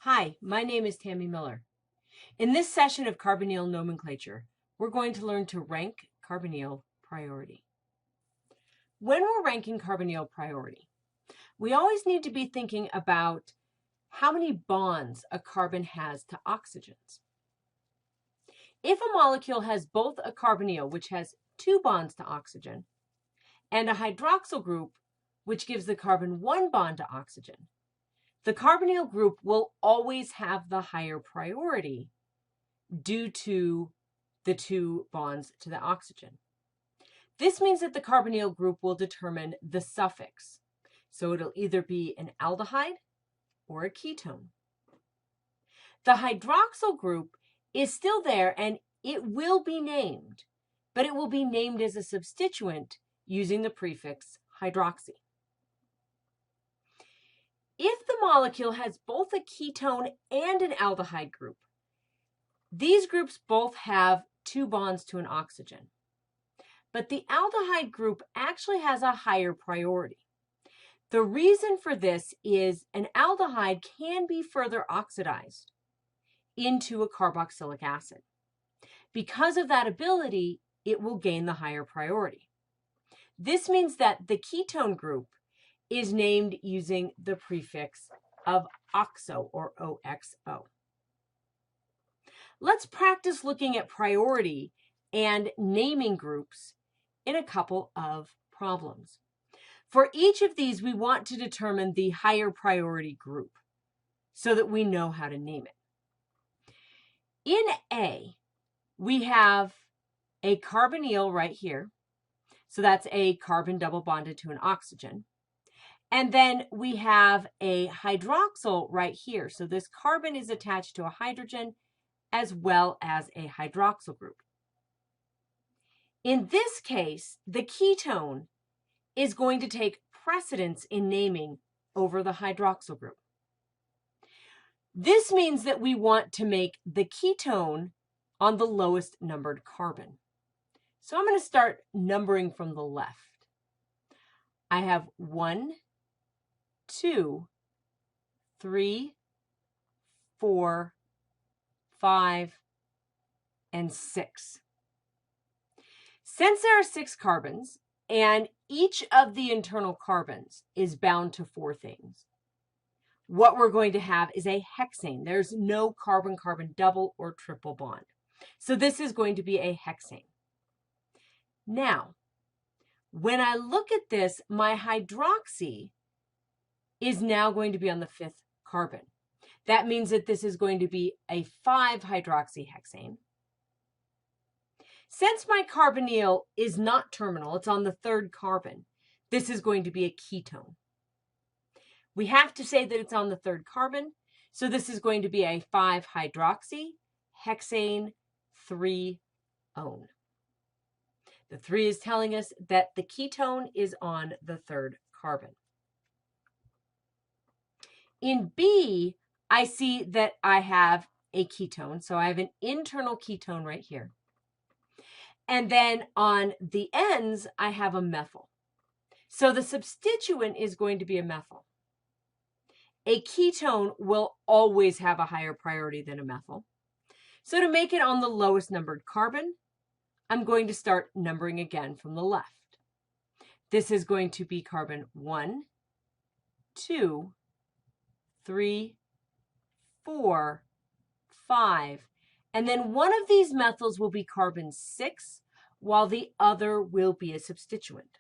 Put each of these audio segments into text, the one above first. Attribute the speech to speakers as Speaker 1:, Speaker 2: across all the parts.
Speaker 1: Hi, my name is Tammy Miller. In this session of carbonyl nomenclature, we're going to learn to rank carbonyl priority. When we're ranking carbonyl priority, we always need to be thinking about how many bonds a carbon has to oxygens. If a molecule has both a carbonyl, which has 2 bonds to oxygen, and a hydroxyl group, which gives the carbon 1 bond to oxygen, the carbonyl group will always have the higher priority due to the 2 bonds to the oxygen. This means that the carbonyl group will determine the suffix. So it'll either be an aldehyde or a ketone. The hydroxyl group is still there and it will be named, but it will be named as a substituent using the prefix hydroxy. If the molecule has both a ketone and an aldehyde group, these groups both have 2 bonds to an oxygen. But the aldehyde group actually has a higher priority. The reason for this is an aldehyde can be further oxidized into a carboxylic acid. Because of that ability, it will gain the higher priority. This means that the ketone group is named using the prefix of oxo or OXO. Let's practice looking at priority and naming groups in a couple of problems. For each of these, we want to determine the higher priority group so that we know how to name it. In A, we have a carbonyl right here. So that's a carbon double bonded to an oxygen. And then we have a hydroxyl right here. So this carbon is attached to a hydrogen as well as a hydroxyl group. In this case, the ketone is going to take precedence in naming over the hydroxyl group. This means that we want to make the ketone on the lowest numbered carbon. So I'm going to start numbering from the left. I have 1, 2, 3, 4, 5, and 6. Since there are 6 carbons, and each of the internal carbons is bound to 4 things, what we're going to have is a hexane. There's no carbon-carbon double or triple bond. So this is going to be a hexane. Now, when I look at this, my hydroxy is now going to be on the 5th carbon. That means that this is going to be a 5-hydroxyhexane. Since my carbonyl is not terminal, it's on the 3rd carbon, this is going to be a ketone. We have to say that it's on the 3rd carbon, so this is going to be a 5-hydroxyhexane 3-one. The 3 is telling us that the ketone is on the 3rd carbon. In B, I see that I have a ketone, so I have an internal ketone right here. And then on the ends, I have a methyl. So the substituent is going to be a methyl. A ketone will always have a higher priority than a methyl. So to make it on the lowest numbered carbon, I'm going to start numbering again from the left. This is going to be carbon 1, 2, 3, 4, 5, and then one of these methyls will be carbon 6, while the other will be a substituent.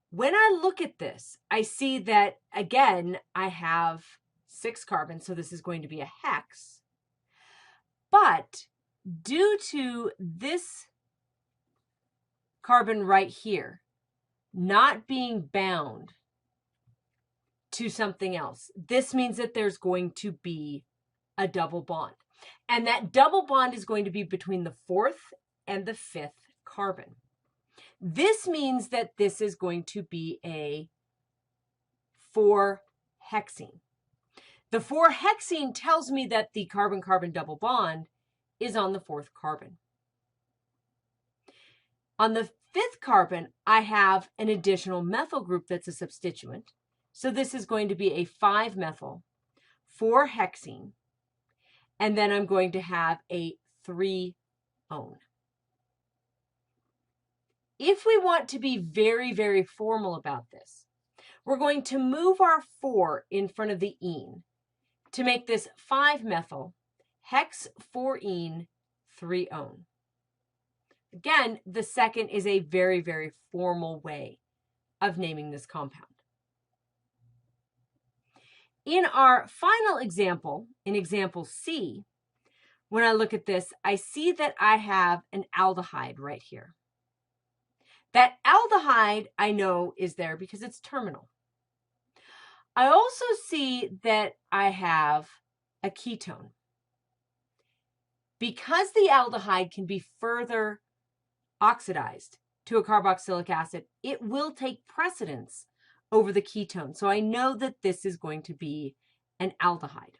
Speaker 1: When I look at this, I see that, again, I have 6 carbons, so this is going to be a hex. But due to this carbon right here not being bound to something else, this means that there's going to be a double bond. And that double bond is going to be between the 4th and the 5th carbon. This means that this is going to be a 4-hexene. The 4-hexene tells me that the carbon-carbon double bond is on the 4th carbon. On the 5th carbon, I have an additional methyl group that's a substituent. So this is going to be a 5-methyl, 4-hexene, and then I'm going to have a 3-one. If we want to be very, very formal about this, we're going to move our 4 in front of the ene to make this 5-methyl, hex 4-ene, 3-one. Again, the second is a very, very formal way of naming this compound. In our final example, in example C, when I look at this, I see that I have an aldehyde right here. That aldehyde I know is there because it's terminal. I also see that I have a ketone. Because the aldehyde can be further oxidized to a carboxylic acid, it will take precedence over the ketone. So I know that this is going to be an aldehyde.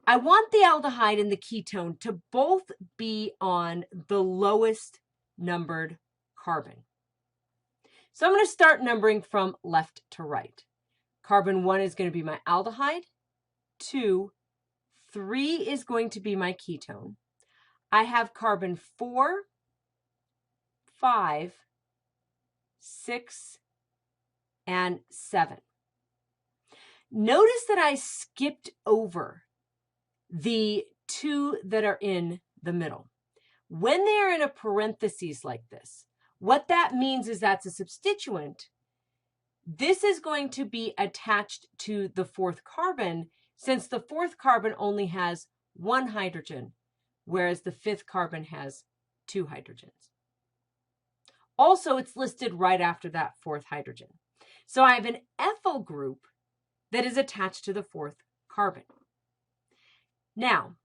Speaker 1: I want the aldehyde and the ketone to both be on the lowest numbered carbon. So I'm going to start numbering from left to right. Carbon 1 is going to be my aldehyde. 2, 3 is going to be my ketone. I have carbon 4, 5, 6, and 7. Notice that I skipped over the 2 that are in the middle. When they are in a parentheses like this, what that means is that's a substituent. This is going to be attached to the 4th carbon, since the 4th carbon only has 1 hydrogen, whereas the 5th carbon has 2 hydrogens. Also, it's listed right after that 4th hydrogen. So I have an ethyl group that is attached to the 4th carbon. Now,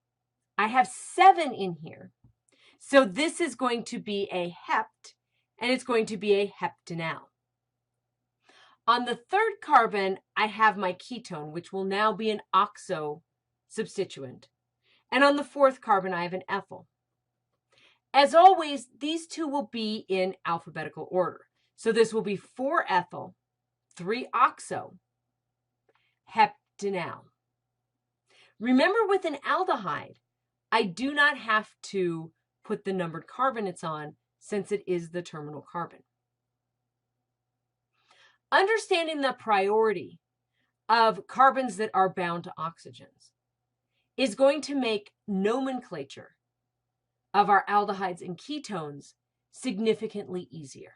Speaker 1: I have 7 in here. So this is going to be a hept, and it's going to be a heptanal. On the 3rd carbon, I have my ketone, which will now be an oxo substituent. And on the 4th carbon, I have an ethyl. As always, these 2 will be in alphabetical order. So this will be 4-ethyl, 3-oxo, heptanal. Remember, with an aldehyde, I do not have to put the numbered carbon it's on, since it is the terminal carbon. Understanding the priority of carbons that are bound to oxygens is going to make nomenclature of our aldehydes and ketones significantly easier.